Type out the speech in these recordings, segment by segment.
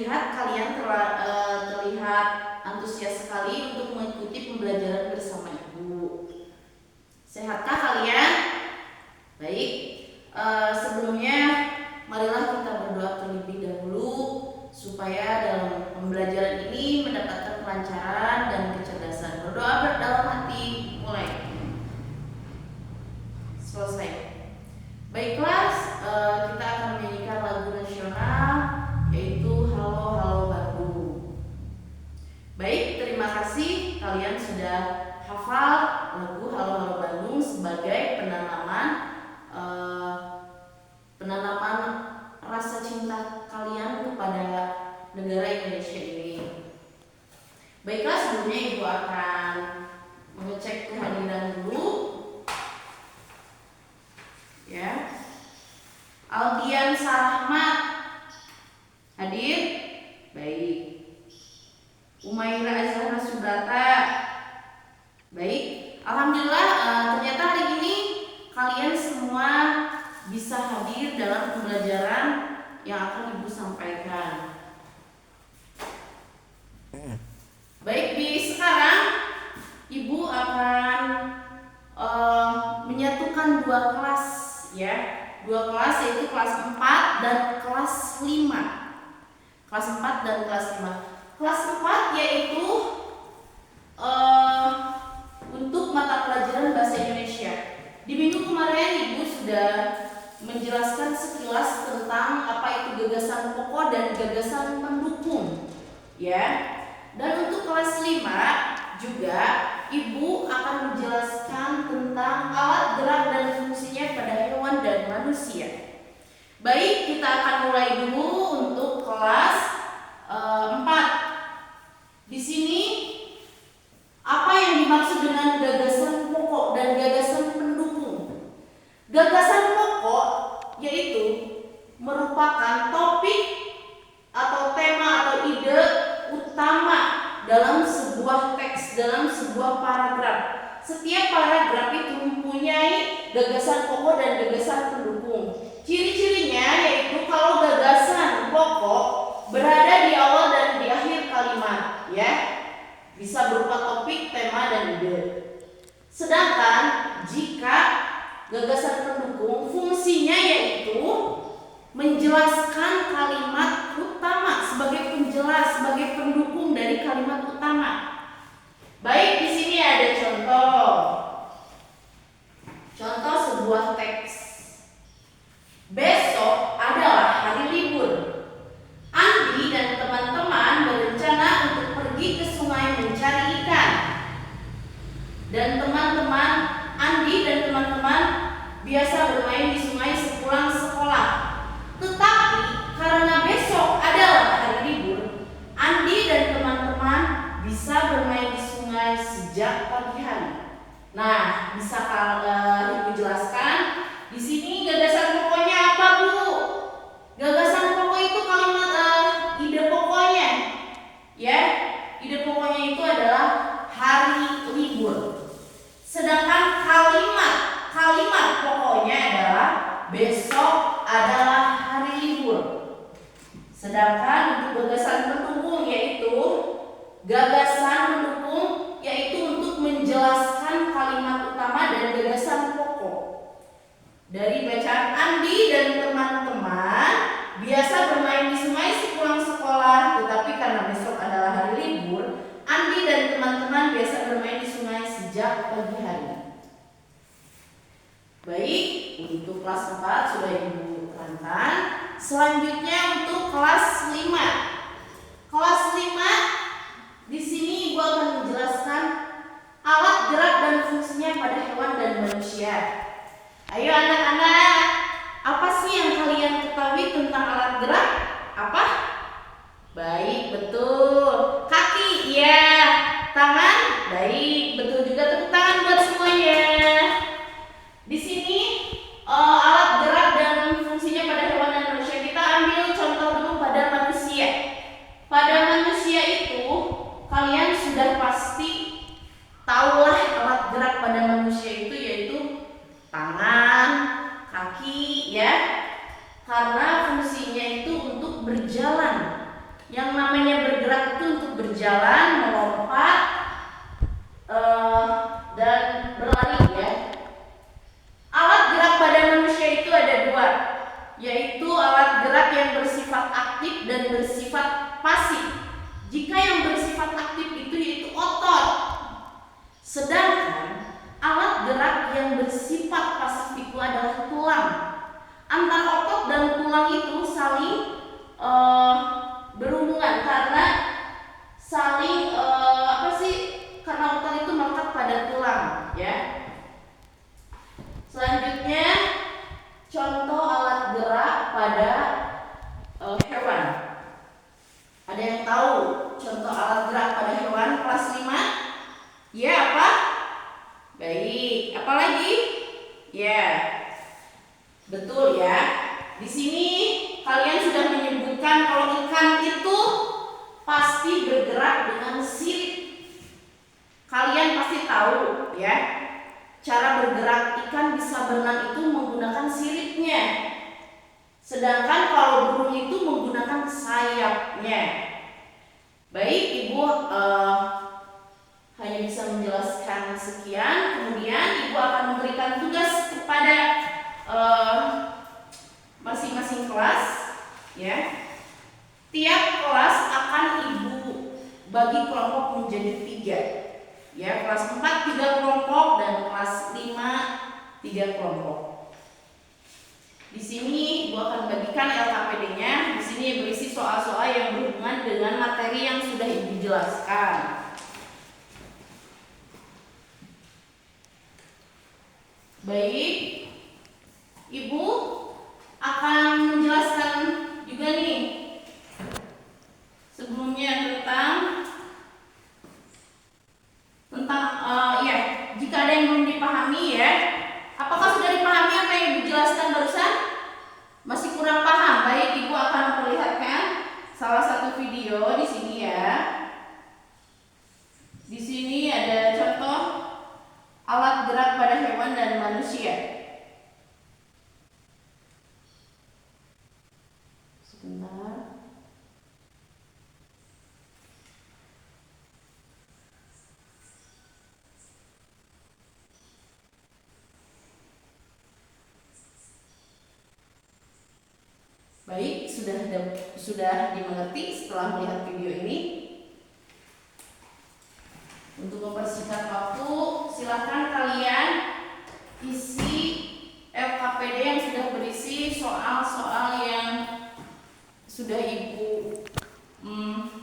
terlihat kalian terlihat antusias sekali untuk mengikuti pembelajaran bersama Ibu. Sehatkah kalian? Baik. Sebelumnya marilah kita berdoa terlebih dahulu supaya dalam pembelajaran ini mendapatkan kelancaran dan kecerdasan. Berdoa dalam hati, mulai. Selesai. Baiklah, kita akan menyanyikan lagu nasional yaitu Halo Halo Bandung. Baik, terima kasih kalian sudah hafal lagu Halo Halo Bandung sebagai penanaman rasa cinta kalian kepada negara Indonesia ini. Baiklah, sebelumnya Ibu akan mengecek kehadiran dulu. Ya. Aldian Sarahmat hadir? Baik. Umaira Azhara Subrata. Baik. Alhamdulillah, ternyata hari ini kalian semua bisa hadir dalam pembelajaran yang akan Ibu sampaikan. Baik, di sekarang Ibu akan menyatukan dua kelas, ya. Dua kelas, yaitu kelas 4 dan kelas 5. Kelas 4 dan kelas 5. Kelas 4 yaitu untuk mata pelajaran bahasa Indonesia. Di minggu kemarin Ibu sudah menjelaskan sekilas tentang apa itu gagasan pokok dan gagasan pendukung, ya. Dan untuk kelas 5 juga Ibu akan menjelaskan tentang alat gerak dan fungsinya pada hewan dan manusia. Baik, kita akan mulai dulu untuk kelas 4. Di sini apa yang dimaksud dengan gagasan pokok dan gagasan pendukung? Gagasan pokok yaitu merupakan topik atau tema atau ide utama dalam sebuah teks, dalam sebuah paragraf. Setiap paragraf itu mempunyai gagasan pokok dan gagasan pendukung. Ciri-cirinya yaitu kalau gagasan pokok berada di awal dan di akhir kalimat, ya. Bisa berupa topik, tema, dan ide. Sedangkan jika gagasan pendukung fungsinya yaitu menjelaskan kalimat utama sebagai penjelas, sebagai pendukung dari kalimat utama. Baik, di sini ada contoh. Contoh sebuah teks. Besok adalah hari libur. Andi dan teman-teman berencana untuk pergi ke sungai mencari ikan. Dan Andi dan teman-teman biasa bermain di sungai sepulang sekolah. Tetapi karena besok adalah hari libur, Andi dan teman-teman bisa bermain di sungai sejak pagi hari. Nah, bisa Ibu jelaskan di sini gagasan pokoknya apa, Bu? Gagasan pokok itu kalimat ide pokoknya, ya. Ide pokoknya itu adalah hari libur. Sedangkan kalimat pokoknya adalah besok adalah hari libur. Sedangkan untuk gagasan pendukung yaitu untuk menjelaskan kalimat utama dan gagasan pokok. Dari bacaan Andi dan teman-teman biasa bermain di sungai sepulang sekolah, tetapi karena besok adalah hari libur, Andi dan teman-teman biasa bermain di sungai sejak pagi hari. Baik, untuk kelas 4 sudah Ibu terangkan. Selanjutnya untuk kelas 5. Kelas 5 di sini Ibu akan menjelaskan alat gerak dan fungsinya pada hewan dan manusia. Ayo anak-anak, apa sih yang kalian ketahui tentang alat gerak? Apa? Baik, betul. Kaki, ya. Tangan, baik, betul juga. Tepuk tangan buat semuanya. Di sini alat gerak dan fungsinya pada hewan dan manusia. Kita ambil contoh dulu pada manusia. Pada manusia itu kalian sudah pasti tahulah alat gerak pada manusia itu yaitu Ya, betul ya. Di sini kalian sudah menyebutkan kalau ikan itu pasti bergerak dengan sirip. Kalian pasti tahu ya, cara bergerak ikan bisa berenang itu menggunakan siripnya. Sedangkan kalau burung itu menggunakan sayapnya. Baik, Ibu hanya bisa menjelaskan sekian. Kemudian Ibu akan memberikan tugas kepada masing-masing kelas, ya. Tiap kelas akan Ibu bagi kelompok menjadi 3. Ya, kelas 4 3 kelompok dan kelas 5 3 kelompok. Di sini Ibu akan bagikan LKPD-nya. Di sini berisi soal-soal yang berhubungan dengan materi yang sudah Ibu jelaskan. Baik, Ibu akan menjelaskan juga nih sebelumnya tentang ya, jika ada yang belum dipahami ya. Apakah sudah dipahami apa yang Ibu jelaskan barusan? Masih kurang paham? Baik, Ibu akan memperlihatkan salah satu video di sini ya. Di sini ada contoh alat gerak pada hewan dan manusia. Sebentar. Baik, sudah dimengerti setelah melihat video ini. Untuk mempersingkat waktu, silakan kalian isi LKPD yang sudah berisi soal-soal yang sudah Ibu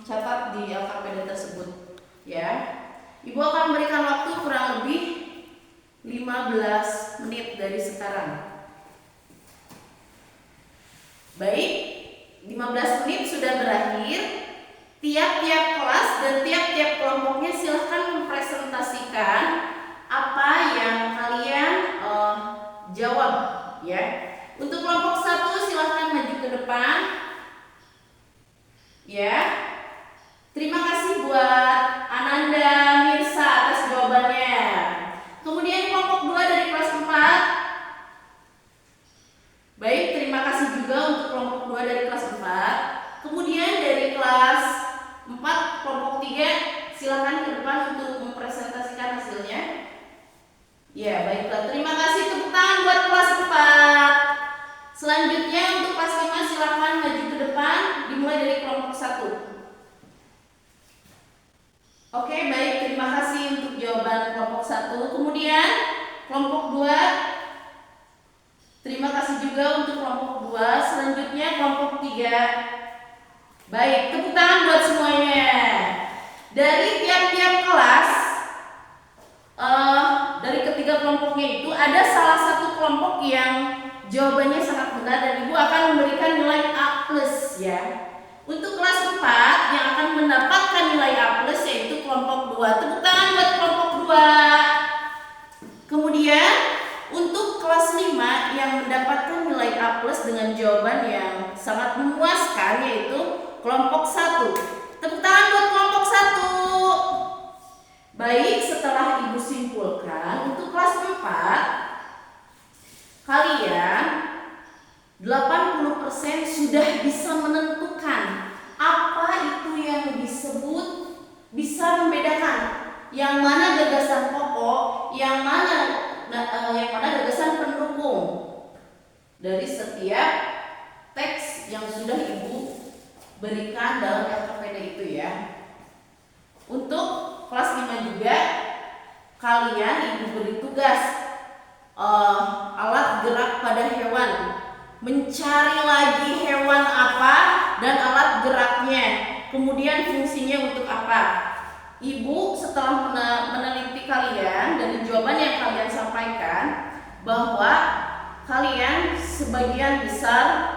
catat di LKPD tersebut, ya. Ibu akan memberikan waktu kurang lebih 15 menit dari sekarang. Baik, 15 menit sudah berakhir. Tiap-tiap kelas dan tiap-tiap kelompoknya silahkan mempresentasikan apa yang kalian jawab, ya. Untuk kelompok 1 silahkan maju ke depan, ya. Terima kasih buat Ananda Mirsa atas jawabannya. Kemudian kelompok 2 dari kelas 4. Baik, terima kasih juga untuk kelompok 2 dari kelas 4. Kemudian dari kelas 4 kelompok 3 silakan ke depan untuk mempresentasikan hasilnya. Ya, baiklah. Terima kasih, tepuk tangan buat kelas 4. Selanjutnya untuk kelas 5 silakan maju ke depan dimulai dari kelompok 1. Oke, baik. Terima kasih untuk jawaban kelompok 1. Kemudian kelompok 2. Terima kasih juga untuk kelompok 2. Selanjutnya kelompok 3. Baik, tepuk tangan buat semuanya. Dari tiap-tiap kelas, dari ketiga kelompoknya itu ada salah satu kelompok yang jawabannya sangat benar dan Ibu akan memberikan nilai A+ ya. Untuk kelas 4 yang akan mendapatkan nilai A+ yaitu kelompok 2. Tepuk tangan buat kelompok 2. Kemudian untuk kelas 5 yang mendapatkan nilai A+ dengan jawaban yang sangat memuaskan yaitu kelompok 1. Tepuk tangan buat kelompok 1. Baik, setelah Ibu simpulkan untuk kelas 4 kalian 80% sudah bisa menentukan apa itu yang disebut bisa membedakan yang mana gagasan pokok, yang mana gagasan pendukung dari setiap teks yang sudah Ibu berikan dalam LKPD itu ya. Untuk kelas 5 juga kalian Ibu beri tugas alat gerak pada hewan, mencari lagi hewan apa dan alat geraknya, kemudian fungsinya untuk apa. Ibu setelah meneliti kalian dari jawaban yang kalian sampaikan bahwa kalian sebagian besar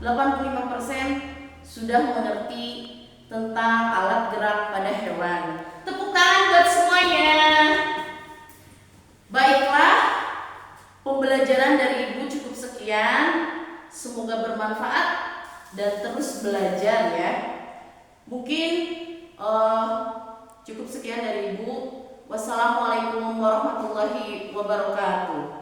85% sudah mengerti tentang alat gerak pada hewan. Tepuk tangan buat semuanya. Baiklah, pembelajaran pembelajaran dari Ibu cukup sekian. Semoga bermanfaat dan terus belajar ya. Mungkin cukup sekian dari Ibu. Wassalamualaikum warahmatullahi wabarakatuh.